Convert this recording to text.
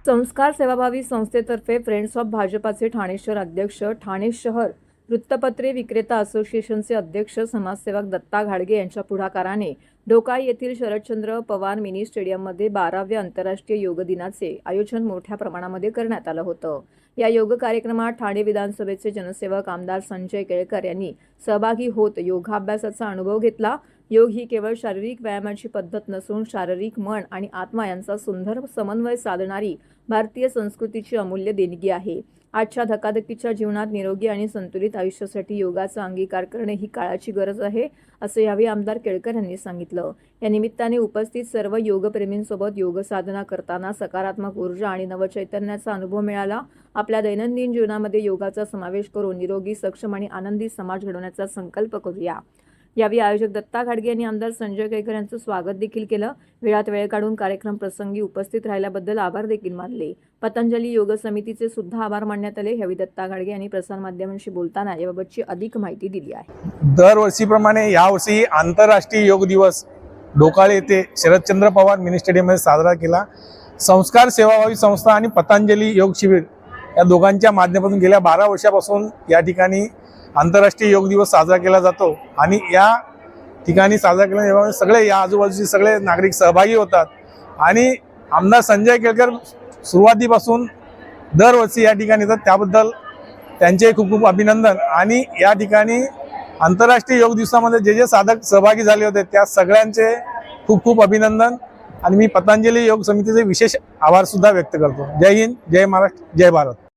संस्कार सेवाभावी संस्थेतर्फे फ्रेंड्स ऑफ भाजपाचे ठाणे शहर अध्यक्ष, ठाणे शहर वृत्तपत्रे विक्रेता असोसिएशनचे अध्यक्ष समाजसेवक दत्ता घाडगे यांच्या पुढाकाराने ढोकाई येथील शरदचंद्र पवार मिनी स्टेडियममध्ये 12व्या आंतरराष्ट्रीय योग दिनाचे आयोजन मोठ्या प्रमाणामध्ये करण्यात आलं होतं। या योग कार्यक्रमात ठाणे विधानसभेचे जनसेवक आमदार संजय केळकर यांनी सहभागी होत योगाभ्यासाचा अनुभव घेतला। योग ही केवळ शारीरिक व्यायामाची पद्धत नसून शारीरिक, मन आणि आत्मा यांचा सुंदर समन्वय साधणारी भारतीय संस्कृतीची अमूल्य देणगी आहे। आजच्या धकाधकीच्या जीवनात निरोगी आणि संतुलित आयुष्यासाठी योगाचा अंगीकार करणे ही काळाची गरज आहे, असे यावेळी आमदार केळकर यांनी सांगितलं। या निमित्ताने उपस्थित सर्व योगप्रेमींसोबत योग साधना करताना सकारात्मक ऊर्जा आणि नवचैतन्याचा अनुभव मिळाला। आपल्या दैनंदिन जीवनामध्ये योगाचा समावेश करून निरोगी, सक्षम आणि आनंदी समाज घडवण्याचा संकल्प करूया। यावेळी आयोजक दत्ता घाडगे यांनी आमदार संजय केळकर यांचं स्वागत देखील केलं। वेळात वेळ काढून कार्यक्रम प्रसंगी उपस्थित राहिल्याबद्दल आभार देखील मानले। पतंजली योग समितीचे सुद्धा आभार मानण्यात आले। यावेळी दत्ता घाडगे यांनी प्रसारमाध्यमांशी बोलताना याबाबतची अधिक माहिती दिली आहे। दरवर्षीप्रमाणे यावर्षी आंतरराष्ट्रीय योग दिवस ढोकाळे येथे शरदचंद्र पवार मिनी स्टेडियममध्ये साजरा केला। संस्कार सेवाभावी संस्था आणि पतंजली योग शिबिर या दोघांच्या माध्यमातून गेल्या 12 वर्षापासून या ठिकाणी आंतरराष्ट्रीय योग दिवस साजरा केला जातो आणि या ठिकाणी साजरा केल्यामुळे सगळे या आजूबाजूचे सगळे नागरिक सहभागी होतात आणि आमदार संजय केळकर सुरुवातीपासून दरवर्षी या ठिकाणी येतात, त्याबद्दल त्यांचे खूप खूप अभिनंदन। आणि या ठिकाणी आंतरराष्ट्रीय योग दिवसामध्ये जे जे साधक सहभागी झाले होते त्या सगळ्यांचे खूप खूप अभिनंदन आणि मी पतंजली योग समितीचे विशेष आभार सुद्धा व्यक्त करतो। जय हिंद, जय महाराष्ट्र, जय भारत।